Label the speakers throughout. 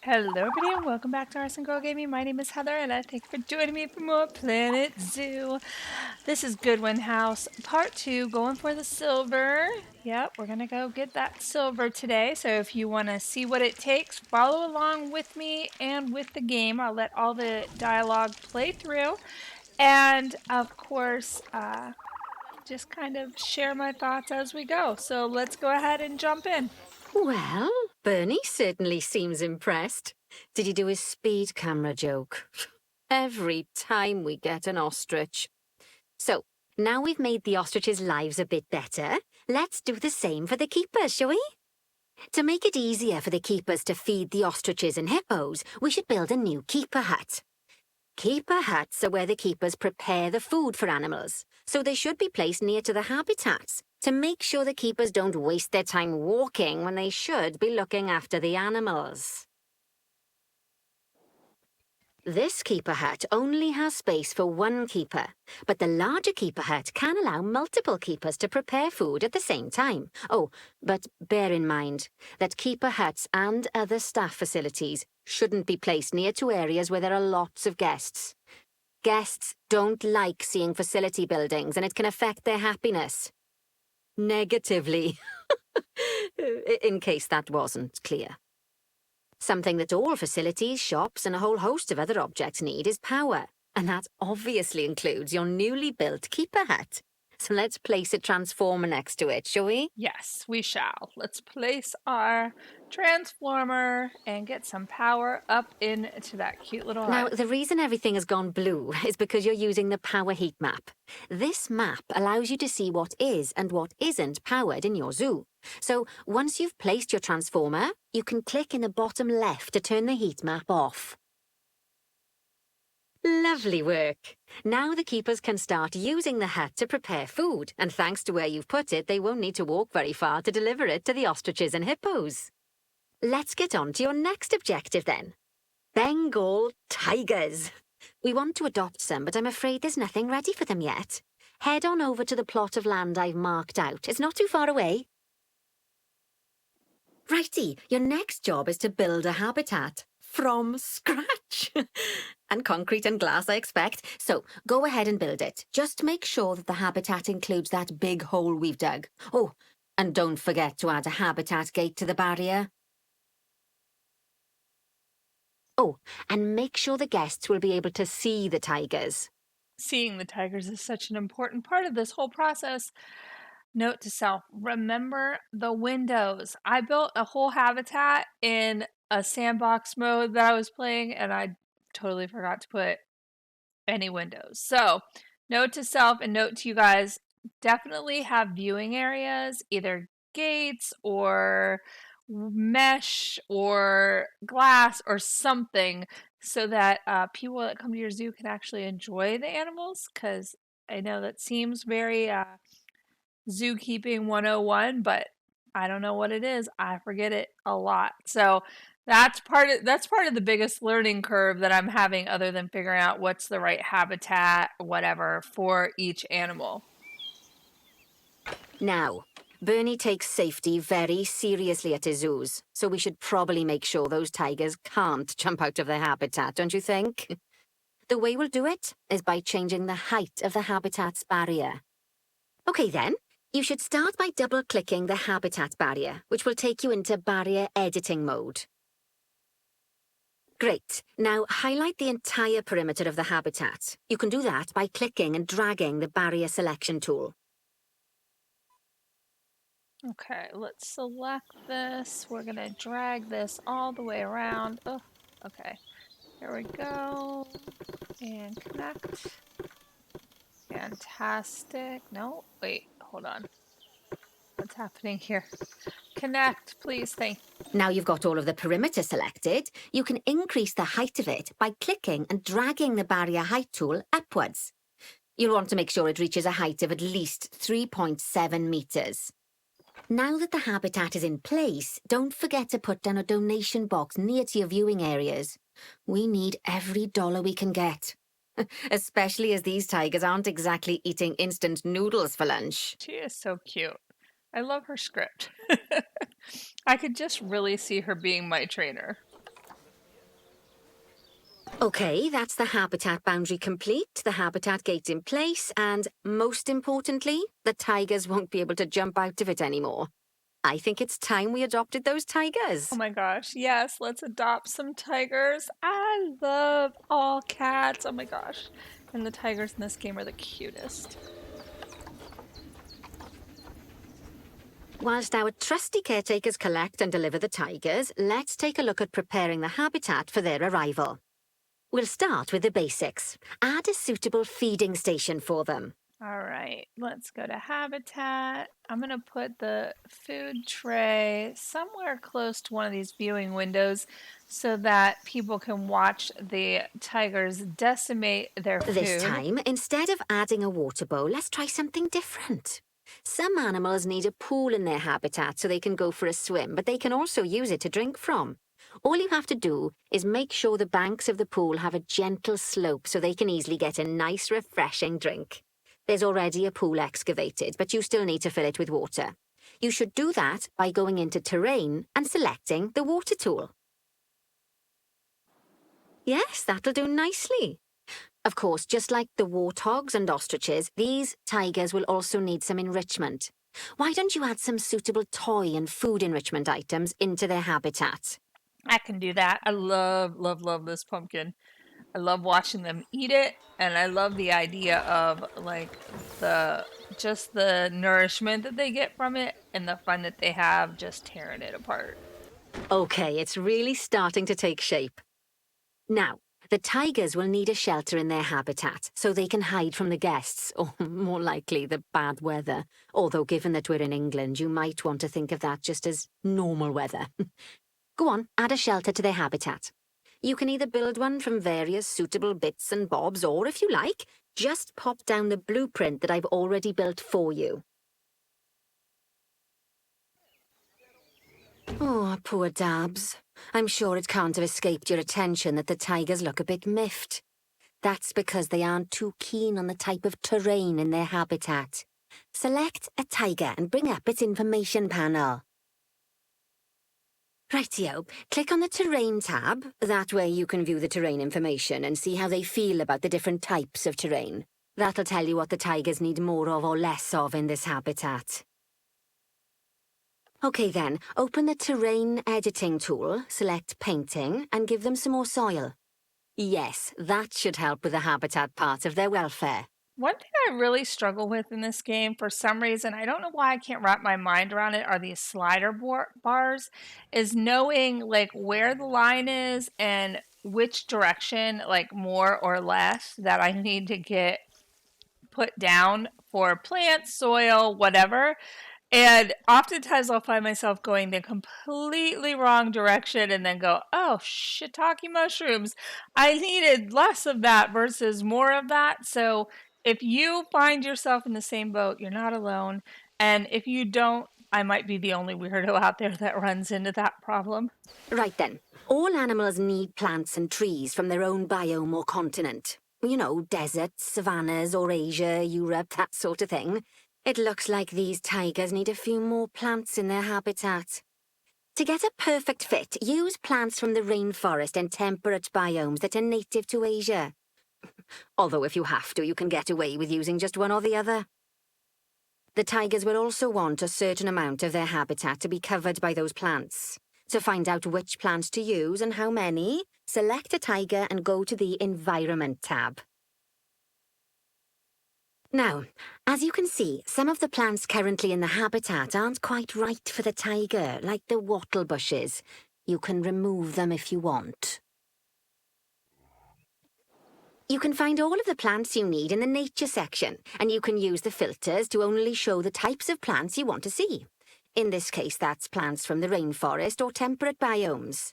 Speaker 1: Hello, everybody, and welcome back to ArsenGirl Gaming. My name is Heather, and I thank you for joining me for more Planet Zoo. This is Goodwin House, part 2, going for the silver. Yep, we're going to go get that silver today. So if you want to see what it takes, follow along with me and with the game. I'll let all the dialogue play through. And, of course, just kind of share my thoughts as we go. So let's go ahead and jump in.
Speaker 2: Well, Bernie certainly seems impressed. Did he do his speed camera joke? Every time we get an ostrich. So, now we've made the ostriches' lives a bit better, let's do the same for the keepers, shall we? To make it easier for the keepers to feed the ostriches and hippos, we should build a new keeper hut. Keeper huts are where the keepers prepare the food for animals, so they should be placed near to the habitats to make sure the keepers don't waste their time walking when they should be looking after the animals. This keeper hut only has space for one keeper, but the larger keeper hut can allow multiple keepers to prepare food at the same time. Oh, but bear in mind that keeper huts and other staff facilities shouldn't be placed near to areas where there are lots of guests. Guests don't like seeing facility buildings, and it can affect their happiness. Negatively. In case that wasn't clear. Something that all facilities, shops, and a whole host of other objects need is power, and that obviously includes your newly built keeper hut. So let's place a transformer next to it, shall we?
Speaker 1: Yes, we shall. Let's place our transformer and get some power up into that cute little
Speaker 2: Now,
Speaker 1: hut.
Speaker 2: the reason everything has gone blue is because you're using the power heat map. This map allows you to see what is and what isn't powered in your zoo. So, once you've placed your transformer, you can click in the bottom left to turn the heat map off. Lovely work. Now the keepers can start using the hut to prepare food, and thanks to where you've put it, they won't need to walk very far to deliver it to the ostriches and hippos. Let's get on to your next objective then. Bengal tigers. We want to adopt some, but I'm afraid there's nothing ready for them yet. Head on over to the plot of land I've marked out. It's not too far away. Righty, your next job is to build a habitat. From scratch. And concrete and glass, I expect. So, go ahead and build it. Just make sure that the habitat includes that big hole we've dug. Oh, and don't forget to add a habitat gate to the barrier. Oh, and make sure the guests will be able to see the tigers.
Speaker 1: Seeing the tigers is such an important part of this whole process. Note to self, remember the windows. I built a whole habitat in a sandbox mode that I was playing, and I totally forgot to put any windows. So, note to self and note to you guys, definitely have viewing areas, either gates or mesh or glass or something, so that people that come to your zoo can actually enjoy the animals, because I know that seems very zookeeping 101, but I don't know what it is. I forget it a lot. So that's part of the biggest learning curve that I'm having, other than figuring out what's the right habitat, whatever, for each animal.
Speaker 2: Now, Bernie takes safety very seriously at his zoos, so we should probably make sure those tigers can't jump out of their habitat, don't you think? The way we'll do it is by changing the height of the habitat's barrier. Okay then, you should start by double-clicking the habitat barrier, which will take you into barrier editing mode. Great. Now highlight the entire perimeter of the habitat. You can do that by clicking and dragging the barrier selection tool.
Speaker 1: Okay, let's select this. We're gonna drag this all the way around. Oh, okay. Here we go. And connect. Fantastic. No, wait, hold on. What's happening here? Connect, please. Thank you.
Speaker 2: Now you've got all of the perimeter selected, you can increase the height of it by clicking and dragging the barrier height tool upwards. You'll want to make sure it reaches a height of at least 3.7 meters. Now that the habitat is in place, don't forget to put down a donation box near to your viewing areas. We need every dollar we can get. Especially as these tigers aren't exactly eating instant noodles for lunch.
Speaker 1: She is so cute. I love her script. I could just really see her being my trainer.
Speaker 2: Okay, that's the habitat boundary complete, the habitat gate in place, and most importantly, the tigers won't be able to jump out of it anymore. I think it's time we adopted those
Speaker 1: Oh
Speaker 2: tigers.
Speaker 1: my gosh, yes, let's adopt some tigers. I love all cats. Oh my gosh. And the tigers in this game are the cutest.
Speaker 2: Whilst our trusty caretakers collect and deliver the tigers, let's take a look at preparing the habitat for their arrival. We'll start with the basics. Add a suitable feeding station for them.
Speaker 1: All right, let's go to habitat. I'm going to put the food tray somewhere close to one of these viewing windows so that people can watch the tigers decimate their
Speaker 2: This
Speaker 1: food.
Speaker 2: time, instead of adding a water bowl, let's try something different. Some animals need a pool in their habitat so they can go for a swim, but they can also use it to drink from. All you have to do is make sure the banks of the pool have a gentle slope so they can easily get a nice, refreshing drink. There's already a pool excavated, but you still need to fill it with water. You should do that by going into Terrain and selecting the water tool. Yes, that'll do nicely. Of course, just like the warthogs and ostriches, these tigers will also need some enrichment. Why don't you add some suitable toy and food enrichment items into their habitat?
Speaker 1: I can do that. I love, love, love this pumpkin. I love watching them eat it, and I love the idea of like the nourishment that they get from it and the fun that they have just tearing it apart.
Speaker 2: Okay, it's really starting to take shape. Now, the tigers will need a shelter in their habitat so they can hide from the guests, or more likely, the bad weather. Although, given that we're in England, you might want to think of that just as normal weather. Go on, add a shelter to their habitat. You can either build one from various suitable bits and bobs, or if you like, just pop down the blueprint that I've already built for you. Oh, poor Dabs. I'm sure it can't have escaped your attention that the tigers look a bit miffed. That's because they aren't too keen on the type of terrain in their habitat. Select a tiger and bring up its information panel. Rightio, click on the Terrain tab. That way you can view the terrain information and see how they feel about the different types of terrain. That'll tell you what the tigers need more of or less of in this habitat. Okay then, open the Terrain editing tool, select Painting, and give them some more soil. Yes, that should help with the habitat part of their welfare.
Speaker 1: One thing I really struggle with in this game, for some reason, I don't know why I can't wrap my mind around it, are these slider bars, is knowing like where the line is and which direction, like more or less, that I need to get put down for plants, soil, whatever. And oftentimes I'll find myself going the completely wrong direction and then go, oh, shiitake mushrooms. I needed less of that versus more of that. So if you find yourself in the same boat, you're not alone. And if you don't, I might be the only weirdo out there that runs into that problem.
Speaker 2: Right then, all animals need plants and trees from their own biome or continent. You know, deserts, savannas, or Asia, Europe, that sort of thing. It looks like these tigers need a few more plants in their habitat. To get a perfect fit, use plants from the rainforest and temperate biomes that are native to Asia. Although if you have to, you can get away with using just one or the other. The tigers will also want a certain amount of their habitat to be covered by those plants. To find out which plants to use and how many, select a tiger and go to the Environment tab. Now, as you can see, some of the plants currently in the habitat aren't quite right for the tiger, like the wattle bushes. You can remove them if you want. You can find all of the plants you need in the Nature section, and you can use the filters to only show the types of plants you want to see. In this case, that's plants from the rainforest or temperate biomes.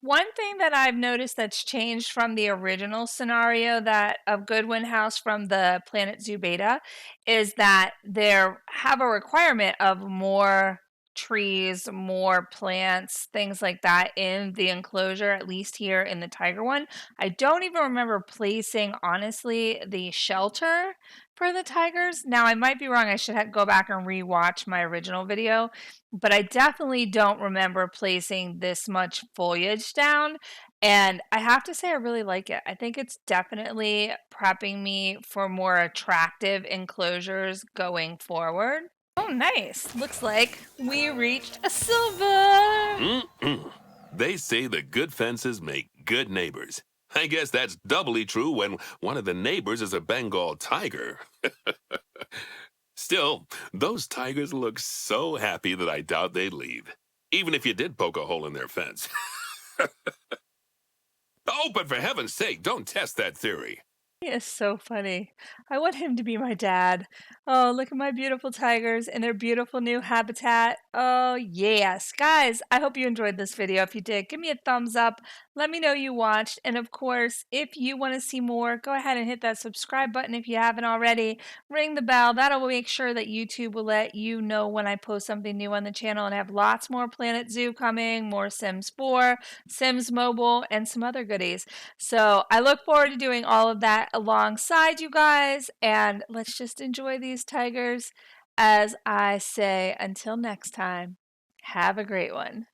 Speaker 1: One thing that I've noticed that's changed from the original scenario that of Goodwin House from the Planet Zoo beta is that they have a requirement of more trees, more plants, things like that in the enclosure, at least here in the tiger one. I don't even remember placing, honestly, the shelter for the tigers. Now, I might be wrong. I should go back and rewatch my original video, but I definitely don't remember placing this much foliage down. And I have to say, I really like it. I think it's definitely prepping me for more attractive enclosures going forward. Oh, nice. Looks like we reached a silver.
Speaker 3: Mm-mm. They say the good fences make good neighbors. I guess that's doubly true when one of the neighbors is a Bengal tiger. Still, those tigers look so happy that I doubt they'd leave, even if you did poke a hole in their fence. Oh, but for heaven's sake, don't test that theory.
Speaker 1: He is so funny. I want him to be my dad. Oh, look at my beautiful tigers in their beautiful new habitat. Oh, yes. Guys, I hope you enjoyed this video. If you did, give me a thumbs up. Let me know you watched. And of course, if you want to see more, go ahead and hit that subscribe button if you haven't already. Ring the bell. That'll make sure that YouTube will let you know when I post something new on the channel, and I have lots more Planet Zoo coming, more Sims 4, Sims Mobile, and some other goodies. So I look forward to doing all of that alongside you guys, and let's just enjoy these tigers. As I say, until next time, have a great one.